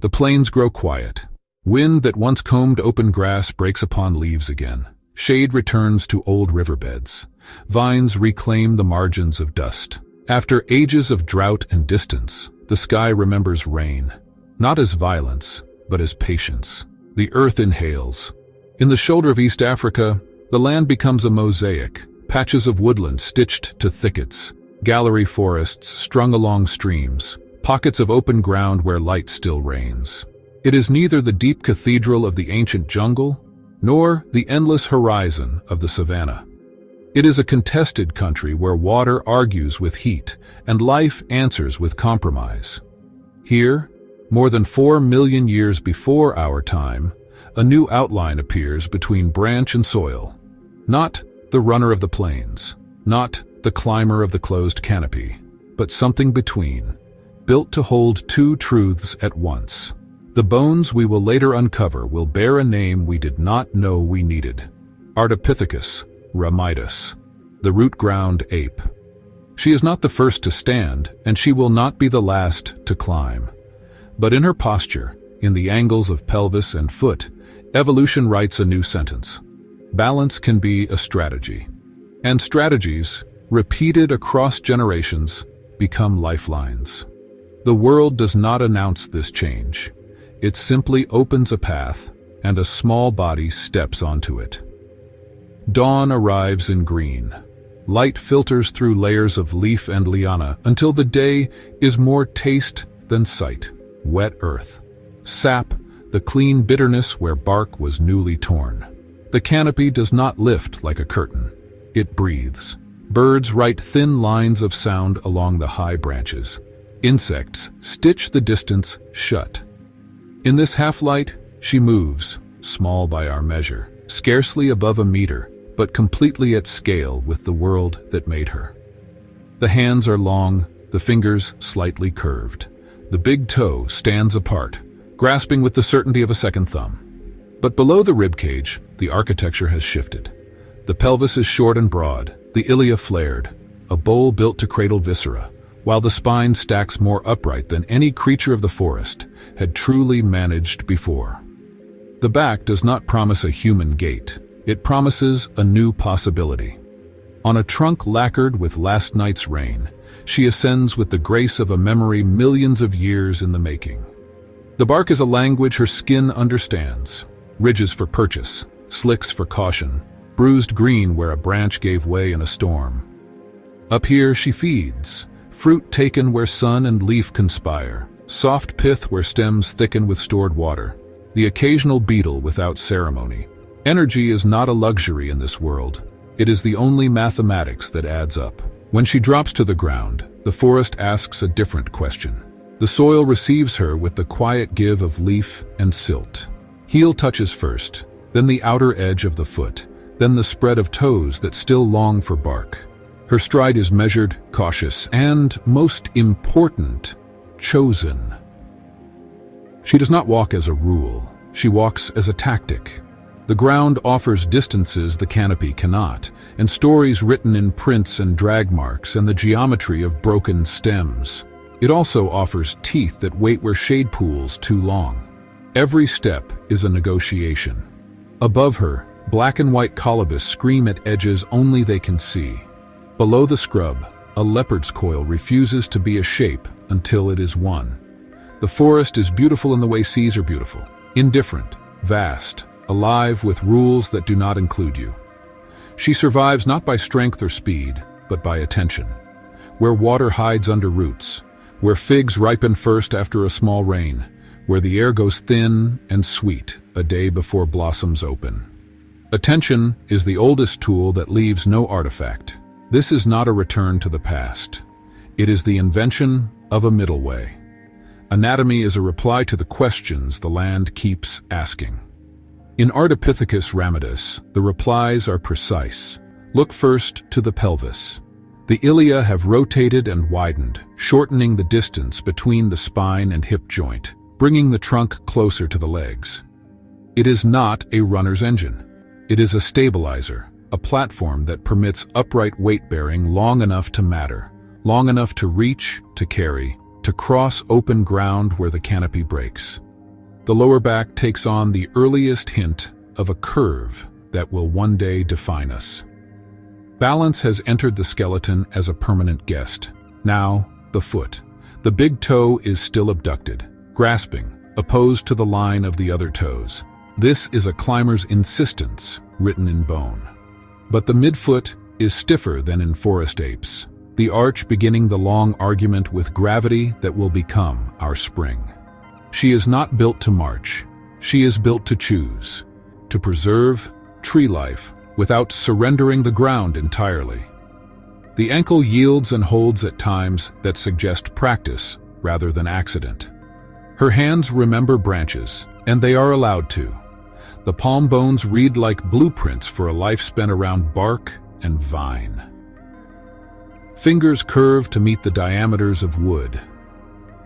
The plains grow quiet. Wind that once combed open grass breaks upon leaves again. Shade returns to old riverbeds. Vines reclaim the margins of dust. After ages of drought and distance, the sky remembers rain, not as violence, but as patience. The earth inhales. In the shoulder of East Africa, the land becomes a mosaic, patches of woodland stitched to thickets, gallery forests strung along streams, pockets of open ground where light still reigns. It is neither the deep cathedral of the ancient jungle, nor the endless horizon of the savanna. It is a contested country where water argues with heat and life answers with compromise. Here, more than 4 million years before our time, a new outline appears between branch and soil. Not the runner of the plains, not the climber of the closed canopy, but something between, built to hold two truths at once. The bones we will later uncover will bear a name we did not know we needed. Ardipithecus, Ramidus, the root-ground ape. She is not the first to stand, and she will not be the last to climb. But in her posture, in the angles of pelvis and foot, evolution writes a new sentence. Balance can be a strategy. And strategies, repeated across generations, become lifelines. The world does not announce this change. It simply opens a path, and a small body steps onto it. Dawn arrives in green. Light filters through layers of leaf and liana until the day is more taste than sight. Wet earth. Sap, the clean bitterness where bark was newly torn. The canopy does not lift like a curtain. It breathes. Birds write thin lines of sound along the high branches. Insects stitch the distance shut. In this half-light, she moves, small by our measure, scarcely above a meter, but completely at scale with the world that made her. The hands are long, the fingers slightly curved. The big toe stands apart, grasping with the certainty of a second thumb. But below the ribcage, the architecture has shifted. The pelvis is short and broad, the ilia flared, a bowl built to cradle viscera, while the spine stacks more upright than any creature of the forest had truly managed before. The back does not promise a human gait. It promises a new possibility. On a trunk lacquered with last night's rain, she ascends with the grace of a memory millions of years in the making. The bark is a language her skin understands. Ridges for purchase, slicks for caution, bruised green where a branch gave way in a storm. Up here she feeds, fruit taken where sun and leaf conspire, soft pith where stems thicken with stored water, the occasional beetle without ceremony. Energy is not a luxury in this world. It is the only mathematics that adds up. When she drops to the ground, the forest asks a different question. The soil receives her with the quiet give of leaf and silt. Heel touches first, then the outer edge of the foot, then the spread of toes that still long for bark. Her stride is measured, cautious, and, most important, chosen. She does not walk as a rule. She walks as a tactic. The ground offers distances the canopy cannot, and stories written in prints and drag marks and the geometry of broken stems. It also offers teeth that wait where shade pools too long. Every step is a negotiation. Above her, black and white colobus scream at edges only they can see. Below the scrub, a leopard's coil refuses to be a shape until it is one. The forest is beautiful in the way seas are beautiful, indifferent, vast, alive with rules that do not include you. She survives not by strength or speed, but by attention. Where water hides under roots, where figs ripen first after a small rain, where the air goes thin and sweet a day before blossoms open. Attention is the oldest tool that leaves no artifact. This is not a return to the past. It is the invention of a middle way. Anatomy is a reply to the questions the land keeps asking. In Ardipithecus ramidus, the replies are precise. Look first to the pelvis. The ilia have rotated and widened, shortening the distance between the spine and hip joint, bringing the trunk closer to the legs. It is not a runner's engine. It is a stabilizer, a platform that permits upright weight-bearing long enough to matter, long enough to reach, to carry, to cross open ground where the canopy breaks. the lower back takes on the earliest hint of a curve that will one day define us. Balance has entered the skeleton as a permanent guest. Now, the foot. The big toe is still abducted, grasping, opposed to the line of the other toes. This is a climber's insistence, written in bone. But the midfoot is stiffer than in forest apes, the arch beginning the long argument with gravity that will become our spring. She is not built to march. She is built to choose, to preserve tree life without surrendering the ground entirely. The ankle yields and holds at times that suggest practice rather than accident. Her hands remember branches, and they are allowed to. The palm bones read like blueprints for a life spent around bark and vine. Fingers curve to meet the diameters of wood.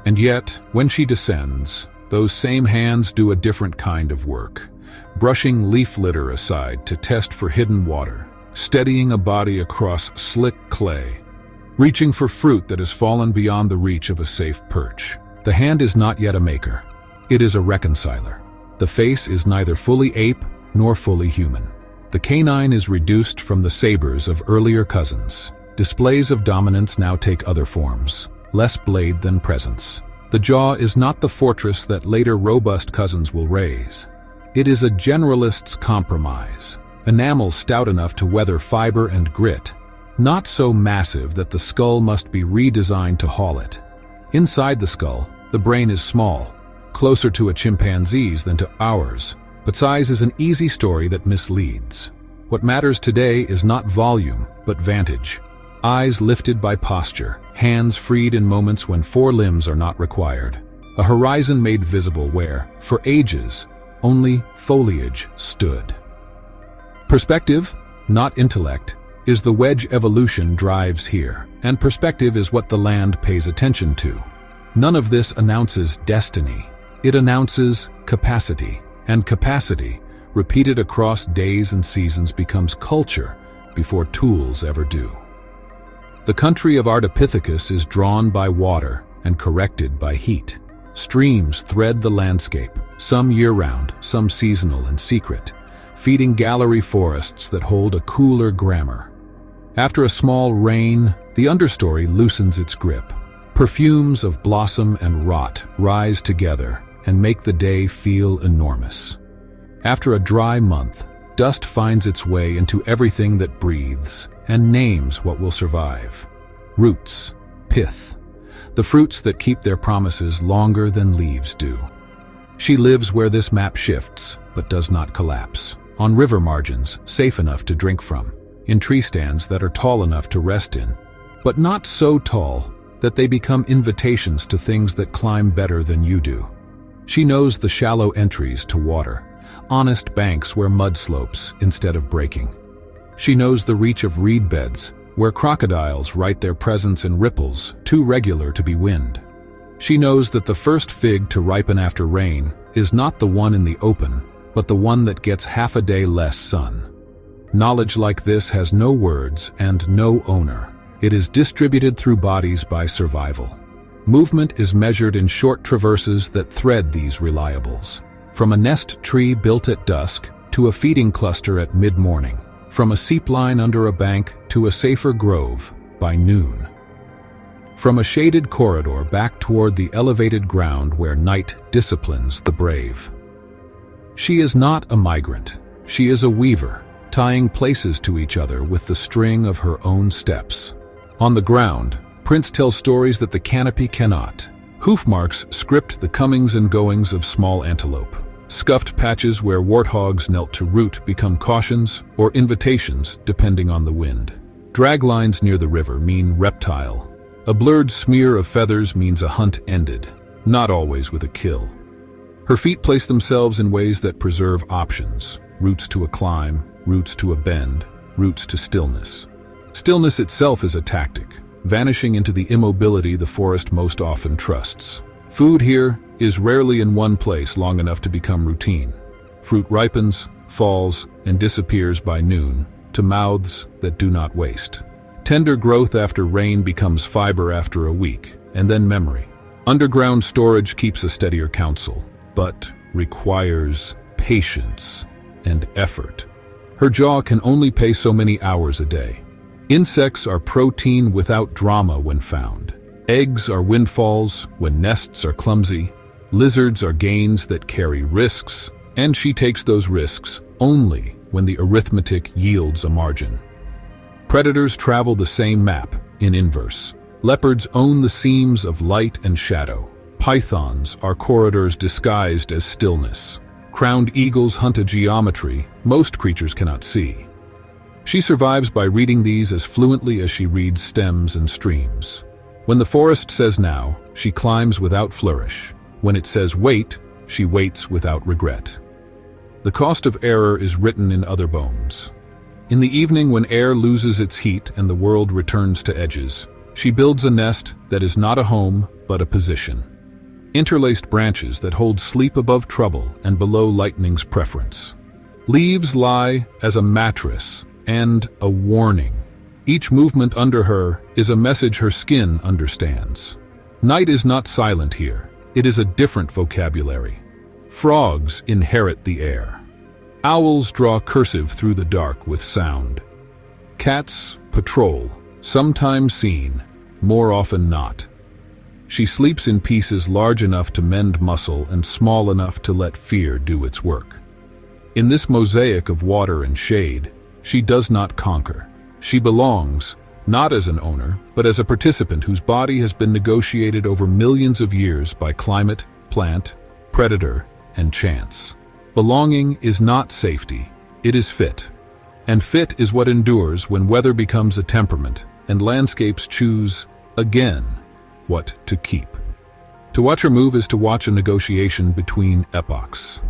And yet, when she descends, those same hands do a different kind of work, brushing leaf litter aside to test for hidden water, steadying a body across slick clay, reaching for fruit that has fallen beyond the reach of a safe perch. The hand is not yet a maker. It is a reconciler. The face is neither fully ape nor fully human. The canine is reduced from the sabers of earlier cousins. Displays of dominance now take other forms, less blade than presence. The jaw is not the fortress that later robust cousins will raise. It is a generalist's compromise, enamel stout enough to weather fiber and grit, not so massive that the skull must be redesigned to haul it. Inside the skull, the brain is small, closer to a chimpanzee's than to ours, but size is an easy story that misleads. What matters today is not volume, but vantage. Eyes lifted by posture, hands freed in moments when four limbs are not required. A horizon made visible where, for ages, only foliage stood. Perspective, not intellect, is the wedge evolution drives here, and perspective is what the land pays attention to. None of this announces destiny. It announces capacity, and capacity, repeated across days and seasons, becomes culture before tools ever do. The country of Ardipithecus is drawn by water and corrected by heat. Streams thread the landscape, some year-round, some seasonal and secret, feeding gallery forests that hold a cooler grammar. After a small rain, the understory loosens its grip. Perfumes of blossom and rot rise together and make the day feel enormous. After a dry month, dust finds its way into everything that breathes and names what will survive. Roots, pith, the fruits that keep their promises longer than leaves do. She lives where this map shifts, but does not collapse. On river margins, safe enough to drink from. In tree stands that are tall enough to rest in, but not so tall that they become invitations to things that climb better than you do. She knows the shallow entries to water, honest banks where mud slopes instead of breaking. She knows the reach of reed beds, where crocodiles write their presence in ripples too regular to be wind. She knows that the first fig to ripen after rain is not the one in the open, but the one that gets half a day less sun. Knowledge like this has no words and no owner. It is distributed through bodies by survival. Movement is measured in short traverses that thread these reliables. From a nest tree built at dusk to a feeding cluster at mid-morning. From a seep line under a bank to a safer grove by noon. From a shaded corridor back toward the elevated ground where night disciplines the brave. She is not a migrant. She is a weaver, tying places to each other with the string of her own steps. On the ground, prints tell stories that the canopy cannot. Hoof marks script the comings and goings of small antelope. Scuffed patches where warthogs knelt to root become cautions or invitations depending on the wind. Drag lines near the river mean reptile. A blurred smear of feathers means a hunt ended, not always with a kill. Her feet place themselves in ways that preserve options. Roots to a climb, roots to a bend, roots to stillness. Stillness itself is a tactic, vanishing into the immobility the forest most often trusts. Food here is rarely in one place long enough to become routine. Fruit ripens, falls, and disappears by noon to mouths that do not waste. Tender growth after rain becomes fiber after a week, and then memory. Underground storage keeps a steadier counsel, but requires patience and effort. Her jaw can only pay so many hours a day. Insects are protein without drama when found. Eggs are windfalls when nests are clumsy. Lizards are gains that carry risks, and she takes those risks only when the arithmetic yields a margin. Predators travel the same map in inverse. Leopards own the seams of light and shadow. Pythons are corridors disguised as stillness. Crowned eagles hunt a geometry most creatures cannot see. She survives by reading these as fluently as she reads stems and streams. When the forest says now, she climbs without flourish. When it says wait, she waits without regret. The cost of error is written in other bones. In the evening when air loses its heat and the world returns to edges, she builds a nest that is not a home, but a position. Interlaced branches that hold sleep above trouble and below lightning's preference. Leaves lie as a mattress and a warning. Each movement under her is a message her skin understands. Night is not silent here. It is a different vocabulary. Frogs inherit the air. Owls draw cursive through the dark with sound. Cats patrol, sometimes seen, more often not. She sleeps in pieces large enough to mend muscle and small enough to let fear do its work. In this mosaic of water and shade, she does not conquer. She belongs, not as an owner, but as a participant whose body has been negotiated over millions of years by climate, plant, predator, and chance. Belonging is not safety, it is fit. And fit is what endures when weather becomes a temperament and landscapes choose, again, what to keep. To watch her move is to watch a negotiation between epochs.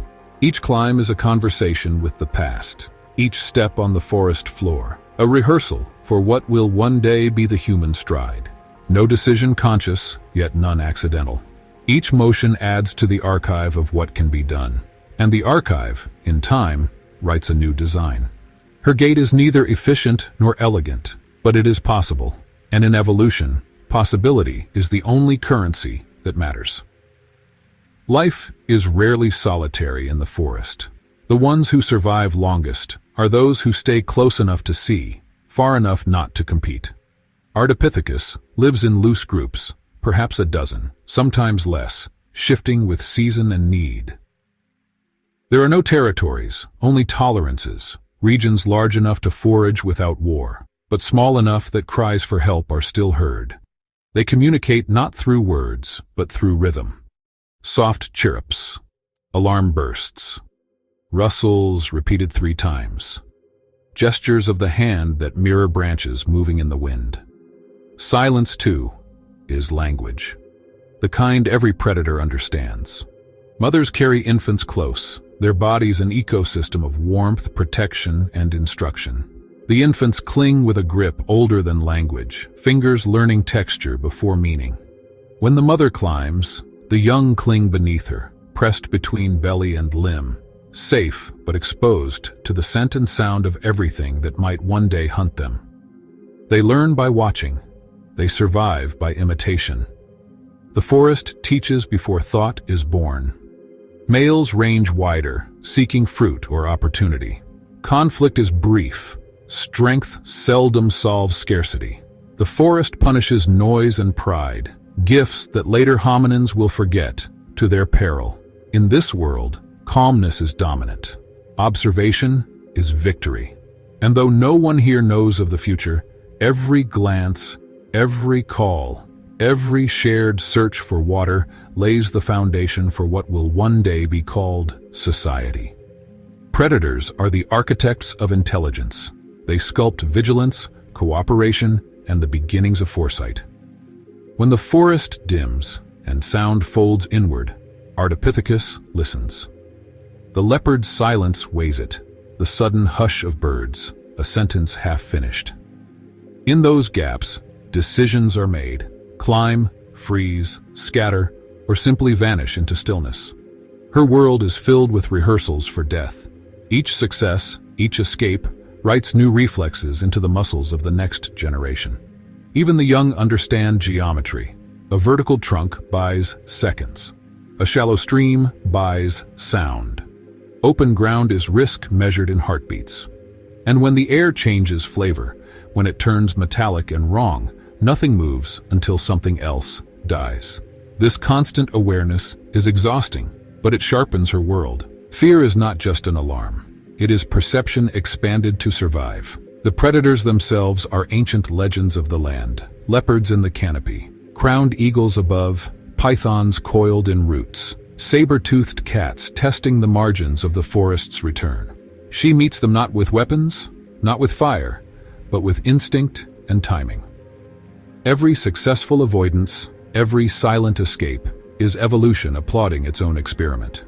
Each climb is a conversation with the past, each step on the forest floor, a rehearsal for what will one day be the human stride. No decision conscious, yet none accidental. Each motion adds to the archive of what can be done, and the archive, in time, writes a new design. Her gait is neither efficient nor elegant, but it is possible, and in evolution, possibility is the only currency that matters. Life is rarely solitary in the forest. The ones who survive longest are those who stay close enough to see, far enough not to compete. Ardipithecus lives in loose groups, perhaps a dozen, sometimes less, shifting with season and need. There are no territories, only tolerances, regions large enough to forage without war, but small enough that cries for help are still heard. They communicate not through words, but through rhythm. Soft chirrups, alarm bursts, rustles repeated 3 times, gestures of the hand that mirror branches moving in the wind. Silence, too, is language, the kind every predator understands. Mothers carry infants close, their bodies an ecosystem of warmth, protection, and instruction. The infants cling with a grip older than language, fingers learning texture before meaning. When the mother climbs, the young cling beneath her, pressed between belly and limb, safe but exposed to the scent and sound of everything that might one day hunt them. They learn by watching. They survive by imitation. The forest teaches before thought is born. Males range wider, seeking fruit or opportunity. Conflict is brief. Strength seldom solves scarcity. The forest punishes noise and pride, gifts that later hominins will forget, to their peril. In this world, calmness is dominant. Observation is victory. And though no one here knows of the future, every glance, every call, every shared search for water lays the foundation for what will one day be called society. Predators are the architects of intelligence. They sculpt vigilance, cooperation, and the beginnings of foresight. When the forest dims and sound folds inward, Ardipithecus listens. The leopard's silence weighs it, the sudden hush of birds, a sentence half finished. In those gaps, decisions are made: climb, freeze, scatter, or simply vanish into stillness. Her world is filled with rehearsals for death. Each success, each escape, writes new reflexes into the muscles of the next generation. Even the young understand geometry. A vertical trunk buys seconds. A shallow stream buys sound. Open ground is risk measured in heartbeats. And when the air changes flavor, when it turns metallic and wrong, nothing moves until something else dies. This constant awareness is exhausting, but it sharpens her world. Fear is not just an alarm. It is perception expanded to survive. The predators themselves are ancient legends of the land. Leopards in the canopy, crowned eagles above, pythons coiled in roots, saber-toothed cats testing the margins of the forest's return. She meets them not with weapons, not with fire, but with instinct and timing. Every successful avoidance, every silent escape, is evolution applauding its own experiment.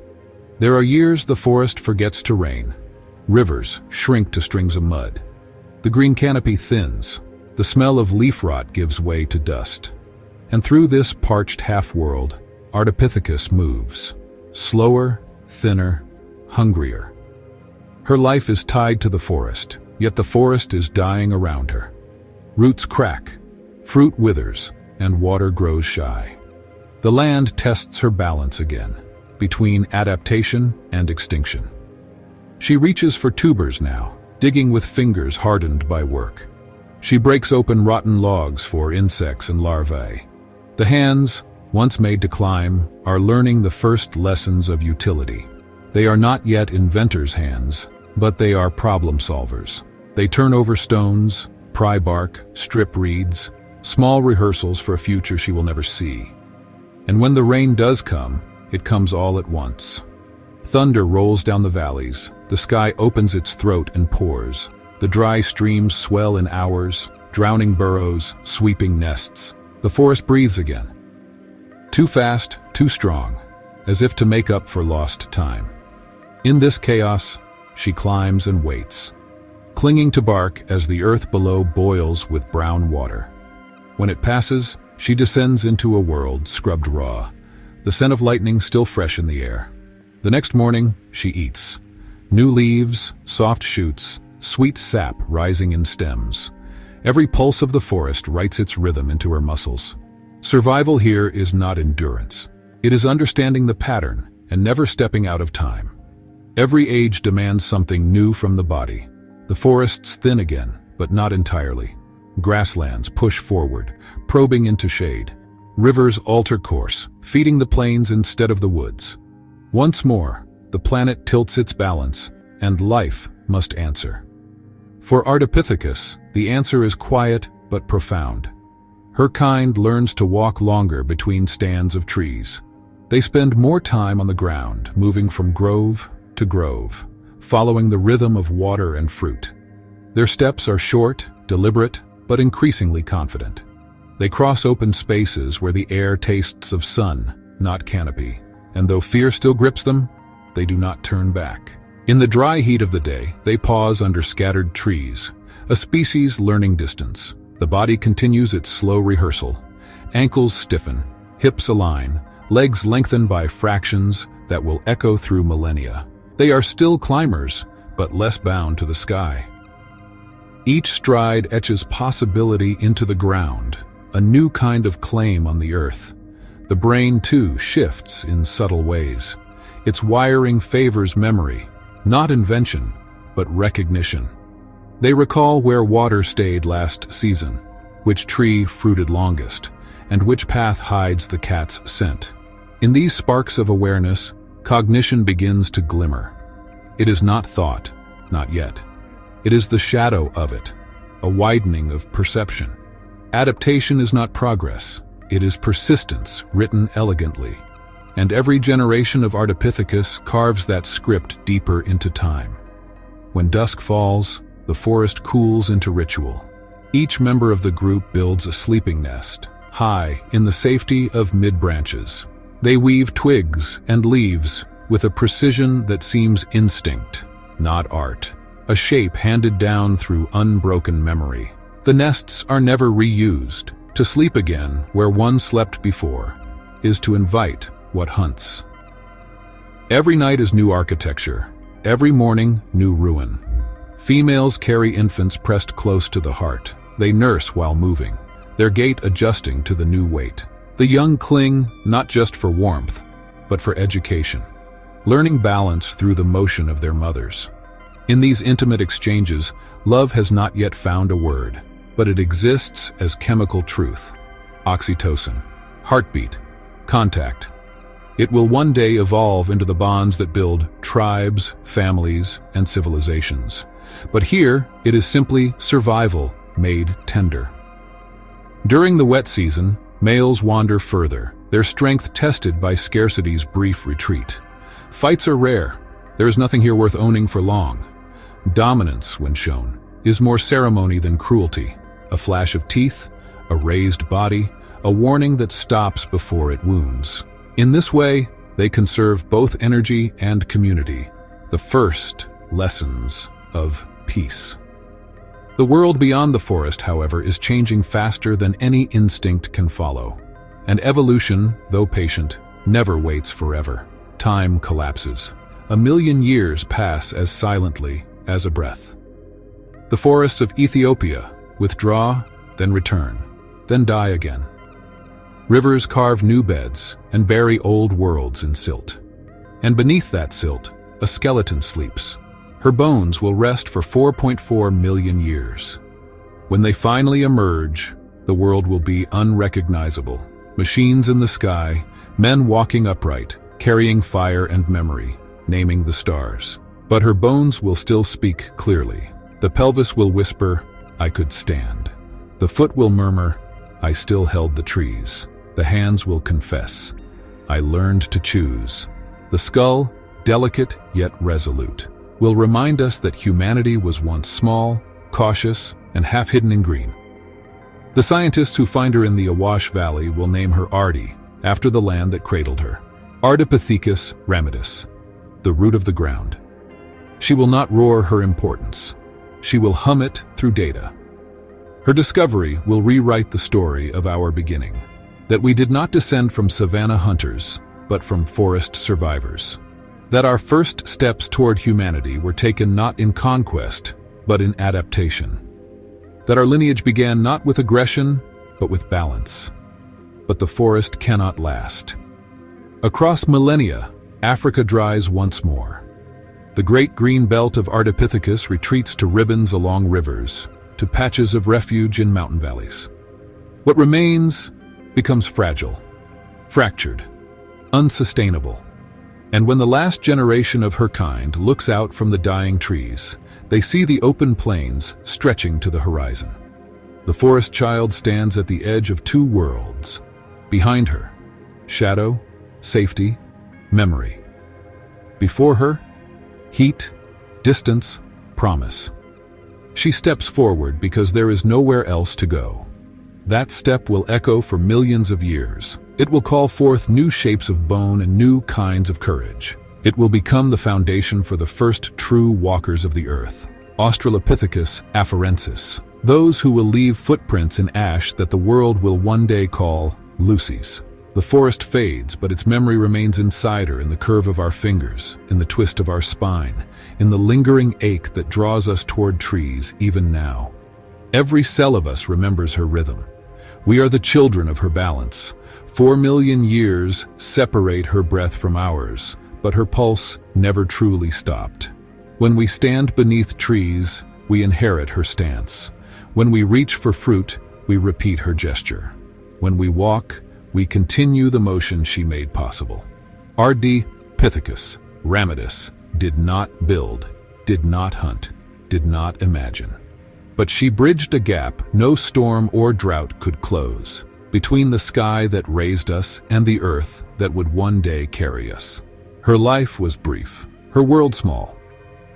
There are years the forest forgets to rain. Rivers shrink to strings of mud. The green canopy thins. The smell of leaf rot gives way to dust. And through this parched half-world, Ardipithecus moves. Slower, thinner, hungrier. Her life is tied to the forest, yet the forest is dying around her. Roots crack, fruit withers, and water grows shy. The land tests her balance again, between adaptation and extinction. She reaches for tubers now, digging with fingers hardened by work. She breaks open rotten logs for insects and larvae. The hands, once made to climb, are learning the first lessons of utility. They are not yet inventors' hands, but they are problem solvers. They turn over stones, pry bark, strip reeds, small rehearsals for a future she will never see. And when the rain does come, it comes all at once. Thunder rolls down the valleys, the sky opens its throat and pours. The dry streams swell in hours, drowning burrows, sweeping nests. The forest breathes again. Too fast, too strong, as if to make up for lost time. In this chaos, she climbs and waits, clinging to bark as the earth below boils with brown water. When it passes, she descends into a world scrubbed raw, the scent of lightning still fresh in the air. The next morning, she eats. New leaves, soft shoots, sweet sap rising in stems. Every pulse of the forest writes its rhythm into her muscles. Survival here is not endurance. It is understanding the pattern and never stepping out of time. Every age demands something new from the body. The forests thin again, but not entirely. Grasslands push forward, probing into shade. Rivers alter course, feeding the plains instead of the woods. Once more, the planet tilts its balance, and life must answer. For Ardipithecus, the answer is quiet but profound. Her kind learns to walk longer between stands of trees. They spend more time on the ground, moving from grove to grove, following the rhythm of water and fruit. Their steps are short, deliberate, but increasingly confident. They cross open spaces where the air tastes of sun, not canopy. And though fear still grips them, they do not turn back. In the dry heat of the day, they pause under scattered trees, a species learning distance. The body continues its slow rehearsal. Ankles stiffen, hips align, legs lengthen by fractions that will echo through millennia. They are still climbers, but less bound to the sky. Each stride etches possibility into the ground, a new kind of claim on the earth. The brain, too, shifts in subtle ways. Its wiring favors memory, not invention, but recognition. They recall where water stayed last season, which tree fruited longest, and which path hides the cat's scent. In these sparks of awareness, cognition begins to glimmer. It is not thought, not yet. It is the shadow of it, a widening of perception. Adaptation is not progress. It is persistence written elegantly, and every generation of Ardipithecus carves that script deeper into time. When dusk falls, the forest cools into ritual. Each member of the group builds a sleeping nest, high in the safety of mid-branches. They weave twigs and leaves with a precision that seems instinct, not art, a shape handed down through unbroken memory. The nests are never reused. To sleep again where one slept before is to invite what hunts. Every night is new architecture, every morning new ruin. Females carry infants pressed close to the heart. They nurse while moving, their gait adjusting to the new weight. The young cling not just for warmth, but for education, learning balance through the motion of their mothers. In these intimate exchanges, love has not yet found a word, but it exists as chemical truth, oxytocin, heartbeat, contact. It will one day evolve into the bonds that build tribes, families, and civilizations. But here, it is simply survival made tender. During the wet season, males wander further, their strength tested by scarcity's brief retreat. Fights are rare. There is nothing here worth owning for long. Dominance, when shown, is more ceremony than cruelty. A flash of teeth, a raised body, a warning that stops before it wounds. In this way, they conserve both energy and community, the first lessons of peace. The world beyond the forest, however, is changing faster than any instinct can follow. And evolution, though patient, never waits forever. Time collapses. 1,000,000 years pass as silently as a breath. The forests of Ethiopia withdraw, then return, then die again. Rivers carve new beds and bury old worlds in silt. And beneath that silt, a skeleton sleeps. Her bones will rest for 4.4 million years. When they finally emerge, the world will be unrecognizable. Machines in the sky, men walking upright, carrying fire and memory, naming the stars. But her bones will still speak clearly. The pelvis will whisper, "I could stand." The foot will murmur, "I still held the trees." The hands will confess, "I learned to choose." The skull, delicate yet resolute, will remind us that humanity was once small, cautious, and half hidden in green. The scientists who find her in the Awash Valley will name her Ardi, after the land that cradled her. Ardipithecus Ramidus, the root of the ground. She will not roar her importance. She will hum it through data. Her discovery will rewrite the story of our beginning, that we did not descend from savanna hunters, but from forest survivors. That our first steps toward humanity were taken not in conquest, but in adaptation. That our lineage began not with aggression, but with balance. But the forest cannot last. Across millennia, Africa dries once more. The great green belt of Ardipithecus retreats to ribbons along rivers, to patches of refuge in mountain valleys. What remains becomes fragile, fractured, unsustainable. And when the last generation of her kind looks out from the dying trees, they see the open plains stretching to the horizon. The forest child stands at the edge of two worlds. Behind her, shadow, safety, memory. Before her, heat, distance, promise. She steps forward because there is nowhere else to go. That step will echo for millions of years. It will call forth new shapes of bone and new kinds of courage. It will become the foundation for the first true walkers of the earth, Australopithecus afarensis, those who will leave footprints in ash that the world will one day call Lucy's. The forest fades, but its memory remains inside her, in the curve of our fingers, in the twist of our spine, in the lingering ache that draws us toward trees even now. Every cell of us remembers her rhythm. We are the children of her balance. 4 million years separate her breath from ours, but her pulse never truly stopped. When we stand beneath trees, we inherit her stance. When we reach for fruit, we repeat her gesture. When we walk, we continue the motion she made possible. Ardipithecus Ramidus did not build, did not hunt, did not imagine. But she bridged a gap no storm or drought could close, between the sky that raised us and the earth that would one day carry us. Her life was brief, her world small.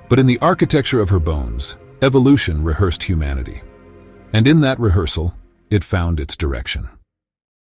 But in the architecture of her bones, evolution rehearsed humanity. And in that rehearsal, it found its direction.